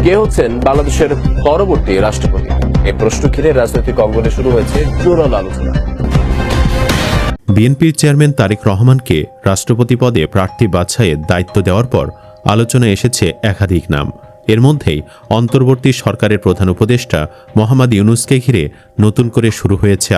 কে হচ্ছেন বাংলাদেশের পরবর্তী রাষ্ট্রপতি? এই প্রশ্ন ঘিরে রাজনৈতিক অঙ্গনে শুরু হয়েছে জোরাল আলোচনা। বিএনপির চেয়ারম্যান তারেক রহমানকে রাষ্ট্রপতি পদে প্রার্থী বাছাইয়ের দায়িত্ব দেওয়ার পর আলোচনায় এসেছে একাধিক নাম। এর মধ্যেই অন্তর্বর্তী সরকারের প্রধান উপদেষ্টা মোহাম্মদ ইউনূসকে ঘিরে নতুন করে শুরু হয়েছে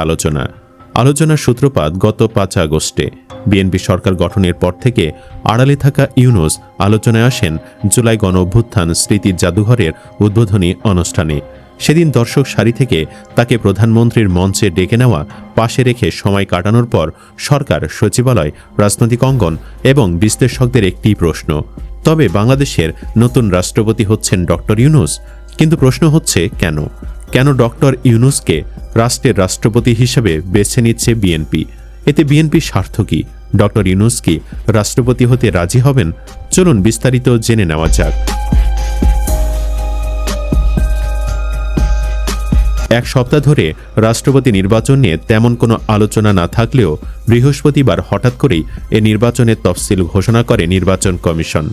আলোচনার সূত্রপাত গত 5 আগস্টে। বিএনপি সরকার গঠনের পর থেকে আড়ালে থাকা ইউনূস আলোচনায় আসেন জুলাই গণঅভ্যুত্থান স্মৃতি জাদুঘরের উদ্বোধনী অনুষ্ঠানে। সেদিন দর্শক সারি থেকে তাকে প্রধানমন্ত্রীর মঞ্চে ডেকে নেওয়া পাশে রেখে সময় কাটানোর পর সরকার, সচিবালয়, রাজনৈতিক অঙ্গন এবং বিশ্লেষকদের একটি প্রশ্ন, তবে বাংলাদেশের নতুন রাষ্ট্রপতি হচ্ছেন ডক্টর ইউনূস। কিন্তু প্রশ্ন হচ্ছে কেন ডক্টর ইউনূসকে রাষ্ট্রের রাষ্ট্রপতি হিসেবে বেছে নিচ্ছে বিএনপি? এতে বিএনপির স্বার্থ কি? ডক্টর ইউনূস কি রাষ্ট্রপতি হতে রাজি হবেন? চলুন বিস্তারিত জেনে নেওয়া যাক। এক সপ্তাহ ধরে রাষ্ট্রপতি নির্বাচন নিয়ে তেমন কোনো আলোচনা না থাকলেও বৃহস্পতিবার হঠাৎ করেই এ নির্বাচনের তফসিল ঘোষণা করে নির্বাচন কমিশন।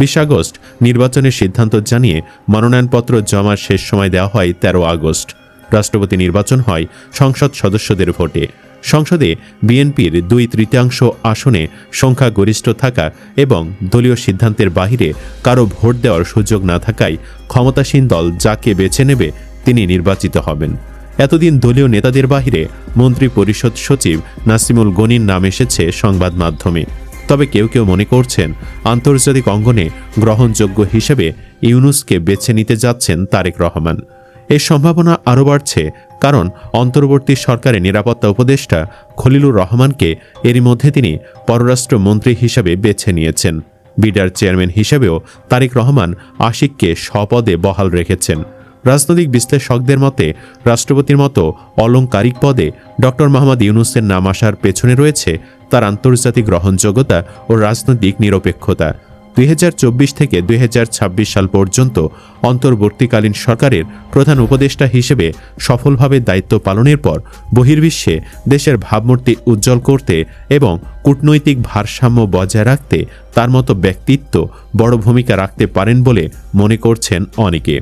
20 আগস্ট নির্বাচনের সিদ্ধান্ত জানিয়ে মনোনয়নপত্র জমার শেষ সময় দেওয়া হয় 13 আগস্ট। রাষ্ট্রপতি নির্বাচন হয় সংসদ সদস্যদের ভোটে। সংসদে বিএনপির 2/3 আসনে সংখ্যাগরিষ্ঠ থাকা এবং দলীয় সিদ্ধান্তের বাহিরে কারো ভোট দেওয়ার সুযোগ না থাকায় ক্ষমতাসীন দল যাকে বেছে নেবে তিনি নির্বাচিত হবেন। এতদিন দলীয় নেতাদের বাহিরে মন্ত্রী পরিষদ সচিব নাসিমুল গনির নাম এসেছে সংবাদ মাধ্যমে। তবে কেউ মনে করছেন আন্তর্জাতিক অঙ্গনে গ্রহণযোগ্য হিসেবে ইউনূসকে বেছে নিতে যাচ্ছেন তারেক রহমান। এর সম্ভাবনা আরও বাড়ছে কারণ অন্তর্বর্তী সরকারের নিরাপত্তা উপদেষ্টা খলিলুর রহমানকে এরই মধ্যে তিনি পররাষ্ট্রমন্ত্রী হিসেবে বেছে নিয়েছেন। বিডার চেয়ারম্যান হিসেবেও তারেক রহমান আশিককে স্বপদে বহাল রেখেছেন। রাজনৈতিক বিশ্লেষকদের মতে রাষ্ট্রপতির মতো অলংকারিক পদে ডক্টর মোহাম্মদ ইউনূসের নাম আসার পেছনে রয়েছে তার আন্তর্জাতিক গ্রহণযোগ্যতা ও রাজনৈতিক নিরপেক্ষতা। 2024 থেকে 2026 সাল পর্যন্ত অন্তর্বর্তীকালীন সরকারের প্রধান উপদেষ্টা হিসেবে সফলভাবে দায়িত্ব পালনের পর বহির্বিশ্বে দেশের ভাবমূর্তি উজ্জ্বল করতে এবং কূটনৈতিক ভারসাম্য বজায় রাখতে তার মতো ব্যক্তিত্ব বড় ভূমিকা রাখতে পারেন বলে মনে করছেন অনেকে।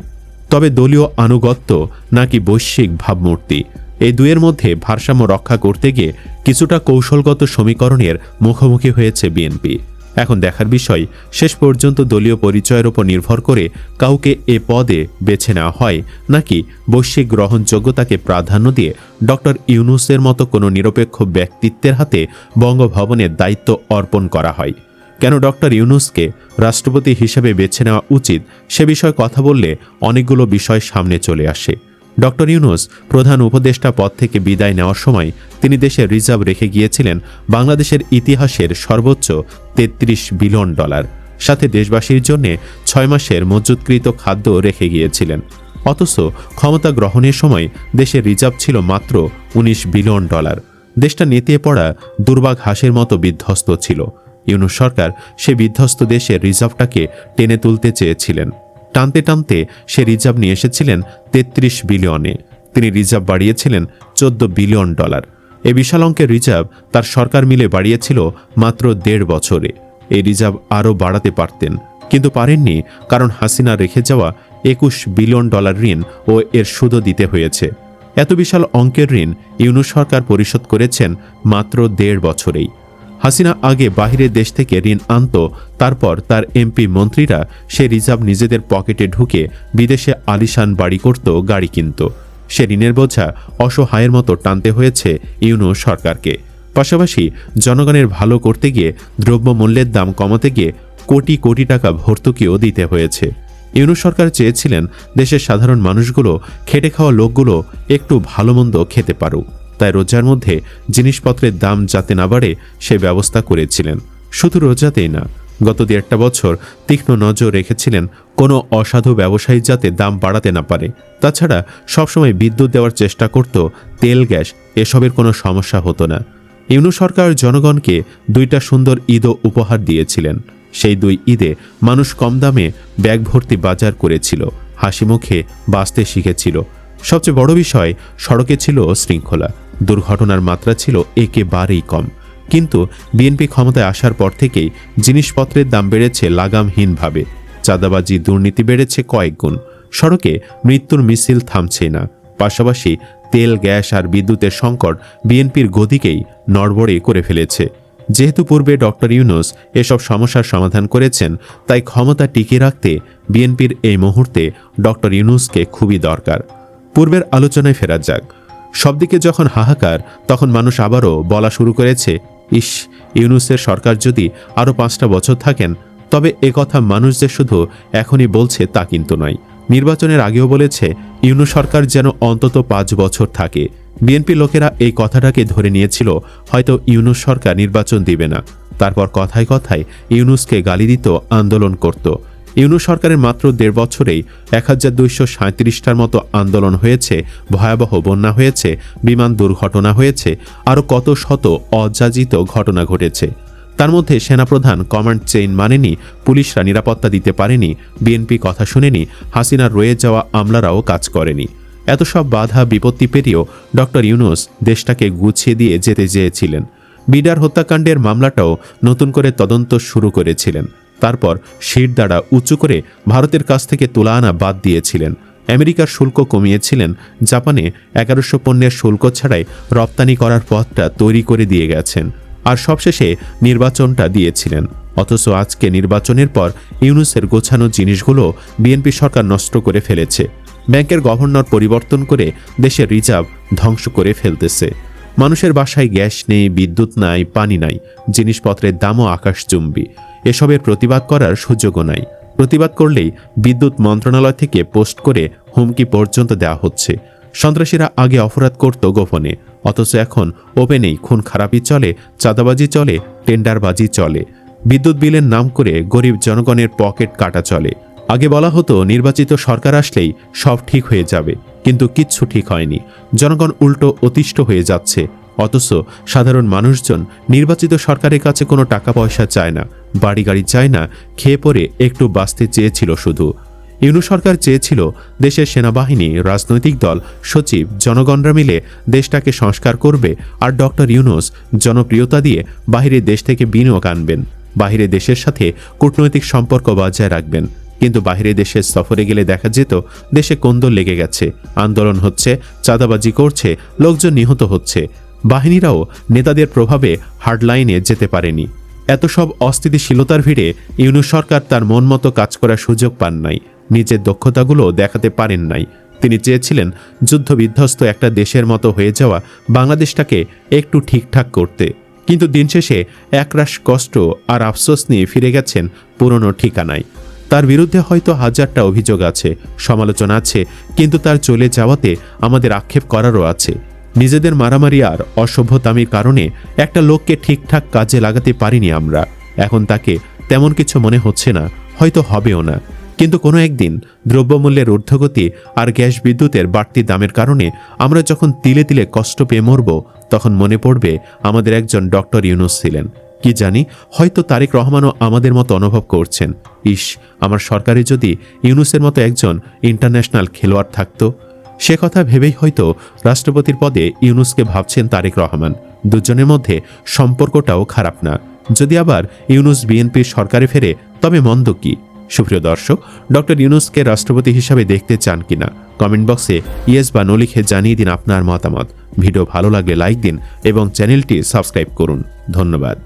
তবে দলীয় আনুগত্য নাকি বৈশ্বিক ভাবমূর্তি, এই দুয়ের মধ্যে ভারসাম্য রক্ষা করতে গিয়ে কিছুটা কৌশলগত সমীকরণের মুখোমুখি হয়েছে বিএনপি। এখন দেখার বিষয় শেষ পর্যন্ত দলীয় পরিচয়ের উপর নির্ভর করে কাউকে এ পদে বেছে নেওয়া হয় নাকি বৈশ্বিক গ্রহণযোগ্যতাকে প্রাধান্য দিয়ে ডক্টর ইউনূসের মতো কোনো নিরপেক্ষ ব্যক্তিত্বের হাতে বঙ্গভবনের দায়িত্ব অর্পণ করা হয়। কেন ডক্টর ইউনূসকে রাষ্ট্রপতি হিসেবে বেছে নেওয়া উচিত সে বিষয়ে কথা বললে অনেকগুলো বিষয় সামনে চলে আসে। ডক্টর ইউনূস প্রধান উপদেষ্টা পদ থেকে বিদায় নেওয়ার সময় তিনি দেশের রিজার্ভ রেখে গিয়েছিলেন বাংলাদেশের ইতিহাসের সর্বোচ্চ $33 বিলিয়ন, সাথে দেশবাসীর জন্য 6 মাসের মজুতকৃত খাদ্য রেখে গিয়েছিলেন। অথচ ক্ষমতা গ্রহণের সময় দেশের রিজার্ভ ছিল মাত্র $19 বিলিয়ন। দেশটা নেতিয়ে পড়া দুর্বাগ হাঁসের মতো বিধ্বস্ত ছিল। ইউনূস সরকার সে বিধ্বস্ত দেশের রিজার্ভটাকে টেনে তুলতে চেয়েছিলেন। টানতে সে রিজার্ভ নিয়ে এসেছিলেন 33 বিলিয়নে। তিনি রিজার্ভ বাড়িয়েছিলেন $14 বিলিয়ন। এই বিশাল অঙ্কের রিজার্ভ তার সরকার মিলে বাড়িয়েছিল মাত্র 1.5 বছরে। এই রিজার্ভ আরও বাড়াতে পারতেন, কিন্তু পারেননি কারণ হাসিনা রেখে যাওয়া $21 বিলিয়ন ঋণ ও এর সুদও দিতে হয়েছে। এত বিশাল অঙ্কের ঋণ ইউনূস সরকার পরিশোধ করেছেন মাত্র 1.5 বছরেই। হাসিনা আগে বাহিরের দেশ থেকে ঋণ আনত, তারপর তার এমপি মন্ত্রীরা সে রিজার্ভ নিজেদের পকেটে ঢুকে বিদেশে আলিশান বাড়ি করত, গাড়ি কিনত। সে ঋণের বোঝা অসহায়ের মতো টানতে হয়েছে ইউনূস সরকারকে। পাশাপাশি জনগণের ভালো করতে গিয়ে দ্রব্যমূল্যের দাম কমাতে গিয়ে কোটি কোটি টাকা ভর্তুকিও দিতে হয়েছে। ইউনূস সরকার চেয়েছিলেন দেশের সাধারণ মানুষগুলো, খেটে খাওয়া লোকগুলো একটু ভালো মন্দ খেতে পারুক, তাই রোজার মধ্যে জিনিসপত্রের দাম যাতে না বাড়ে সে ব্যবস্থা করেছিলেন। শুধু রোজাতেই না, গত 1.5 বছর তীক্ষ্ণ নজর রেখেছিলেন কোনো অসাধু ব্যবসায়ী যাতে দাম বাড়াতে না পারে। তাছাড়া সবসময় বিদ্যুৎ দেওয়ার চেষ্টা করত, তেল গ্যাস এসবের কোনো সমস্যা হতো না। ইউনূস সরকার জনগণকে 2টা সুন্দর ঈদও উপহার দিয়েছিলেন। সেই 2 ঈদে মানুষ কম দামে ব্যাগ ভর্তি বাজার করেছিল, হাসি মুখে বাঁচতে শিখেছিল। সবচেয়ে বড় বিষয়, সড়কে ছিল শৃঙ্খলা, দুর্ঘটনার মাত্রা ছিল একেবারেই কম। কিন্তু বিএনপি ক্ষমতায় আসার পর থেকেই জিনিসপত্রের দাম বেড়েছে লাগামহীনভাবে। চাঁদাবাজি, দুর্নীতি বেড়েছে কয়েক গুণ। সড়কে মৃত্যুর মিছিল থামছে না। পাশাপাশি তেল, গ্যাস আর বিদ্যুতের সংকট বিএনপির গদিকেই নড়বড়ে করে ফেলেছে। যেহেতু পূর্বে ডক্টর ইউনূস এসব সমস্যার সমাধান করেছেন, তাই ক্ষমতা টিকিয়ে রাখতে বিএনপির এই মুহূর্তে ডক্টর ইউনূসকে খুবই দরকার। পূর্বের আলোচনায় ফেরা যাক। সবদিকে যখন হাহাকার, তখন মানুষ আবারও বলা শুরু করেছে, ইস, ইউনূসের সরকার যদি আরও 5টা বছর থাকেন। তবে একথা মানুষ যে শুধু এখনই বলছে তা কিন্তু নয়। নির্বাচনের আগেও বলেছে ইউনূস সরকার যেন অন্তত 5 বছর থাকে। বিএনপি লোকেরা এই কথাটাকে ধরে নিয়েছিল হয়তো ইউনূস সরকার নির্বাচন দিবে না। তারপর কথায় কথায় ইউনূসকে গালি দিত, আন্দোলন করত। ইউনূস সরকারের মাত্র 1.5 বছরেই 1237টার মতো আন্দোলন হয়েছে, ভয়াবহ বন্যা হয়েছে, বিমান দুর্ঘটনা হয়েছে, আরও কত শত অযাচিত ঘটনা ঘটেছে। তার মধ্যে সেনাপ্রধান কমান্ড চেইন মানেনি, পুলিশরা নিরাপত্তা দিতে পারেনি, বিএনপি কথা শুনেনি, হাসিনার রয়ে যাওয়া আমলারাও কাজ করেনি। এত সব বাধা বিপত্তি পেরিয়েও ডক্টর ইউনূস দেশটাকে গুছিয়ে দিয়ে যেতে চেয়েছিলেন। বিডার হত্যাকাণ্ডের মামলাটাও নতুন করে তদন্ত শুরু করেছিলেন। তারপর শিরদাঁড়া উঁচু করে ভারতের কাছ থেকে তুলা আনা বাদ দিয়েছিলেন। আমেরিকার শুল্ক কমিয়েছিলেন। জাপানে 1100 পণ্যের শুল্ক ছাড়াই রপ্তানি করার পথটা তৈরি করে দিয়ে গেছেন। আর সবশেষে নির্বাচনটা দিয়েছিলেন। অথচ আজকে নির্বাচনের পর ইউনূসের গোছানো জিনিসগুলো বিএনপি সরকার নষ্ট করে ফেলেছে। ব্যাংকের গভর্নর পরিবর্তন করে দেশের রিজার্ভ ধ্বংস করে ফেলতেছে। মানুষের বাসায় গ্যাস নেই, বিদ্যুৎ নাই, পানি নাই, জিনিসপত্রের দামও আকাশচুম্বী। এসবের প্রতিবাদ করার সুযোগও নাই। প্রতিবাদ করলেই বিদ্যুৎ মন্ত্রণালয় থেকে পোস্ট করে হুমকি পর্যন্ত দেওয়া হচ্ছে। সন্ত্রাসীরা আগে অপরাধ করত গোপনে, অথচ এখন ওপেনেই খুন খারাপি চলে, চাঁদাবাজি চলে, টেন্ডারবাজি চলে। বিদ্যুৎ বিলের নাম করে গরিব জনগণের পকেট কাটা চলে। আগে বলা হতো নির্বাচিত সরকার আসলেই সব ঠিক হয়ে যাবে, কিন্তু কিচ্ছু ঠিক হয়নি। জনগণ উল্টো অতিষ্ঠ হয়ে যাচ্ছে। অথচ সাধারণ মানুষজন নির্বাচিত সরকারের কাছে কোনো টাকা পয়সা চায় না, বাড়ি গাড়ি চায় না, খেয়ে পরে একটু বাঁচতে চেয়েছিল শুধু। ইউনূস সরকার চেয়েছিল দেশের সেনাবাহিনী, রাজনৈতিক দল, সচিব, জনগণরা মিলে দেশটাকে সংস্কার করবে, আর ডক্টর ইউনূস জনপ্রিয়তা দিয়ে বাহিরের দেশ থেকে বিনিয়োগ আনবেন, বাহিরের দেশের সাথে কূটনৈতিক সম্পর্ক বজায় রাখবেন। কিন্তু বাহিরে দেশের সফরে গেলে দেখা যেত দেশে কোন্দল লেগে গেছে, আন্দোলন হচ্ছে, চাঁদাবাজি করছে, লোকজন নিহত হচ্ছে। বাহিনীরাও নেতাদের প্রভাবে হার্ডলাইনে যেতে পারেনি। এত সব অস্থিতিশীলতার ভিড়ে ইউনূস সরকার তার মন মতো কাজ করার সুযোগ পান নাই, নিজের দক্ষতাগুলো দেখাতে পারেন নাই। তিনি চেয়েছিলেন যুদ্ধবিধ্বস্ত একটা দেশের মতো হয়ে যাওয়া বাংলাদেশটাকে একটু ঠিকঠাক করতে। কিন্তু দিন শেষে একরাশ কষ্ট আর আফসোস নিয়ে ফিরে গেছেন পুরনো ঠিকানায়। তার বিরুদ্ধে হয়তো 1000টা অভিযোগ আছে, সমালোচনা আছে, কিন্তু তার চলে যাওয়াতে আমাদের আক্ষেপ করারও আছে। নিজেদের মারামারি আর অসভ্যতামির কারণে একটা লোককে ঠিকঠাক কাজে লাগাতে পারিনি আমরা। এখন তাকে তেমন কিছু মনে হচ্ছে না, হয়তো হবেও না। কিন্তু কোনো একদিন দ্রব্যমূল্যের ঊর্ধ্বগতি আর গ্যাস বিদ্যুতের বাড়তি দামের কারণে আমরা যখন তিলে তিলে কষ্ট পেয়ে মরব, তখন মনে পড়বে আমাদের একজন ডক্টর ইউনূস ছিলেন। কি জানি, হয়তো তারেক রহমানও আমাদের মতো অনুভব করছেন, ইস, আমার সরকারে যদি ইউনূসের মতো একজন ইন্টারন্যাশনাল খেলোয়াড় থাকতো। সে কথা ভেবেই হয়তো রাষ্ট্রপতির পদে ইউনূসকে ভাবছেন তারেক রহমান। দুজনের মধ্যে সম্পর্কটাও খারাপ না। যদি আবার ইউনূস বিএনপির সরকারে ফেরে, তবে মন্দ কি? সুপ্রিয় দর্শক, ডক্টর ইউনূসকে রাষ্ট্রপতি হিসাবে দেখতে চান কিনা কমেন্ট বক্সে ইয়েস বা নো লিখে জানিয়ে দিন আপনার মতামত। ভিডিও ভালো লাগলে লাইক দিন এবং চ্যানেলটি সাবস্ক্রাইব করুন। ধন্যবাদ।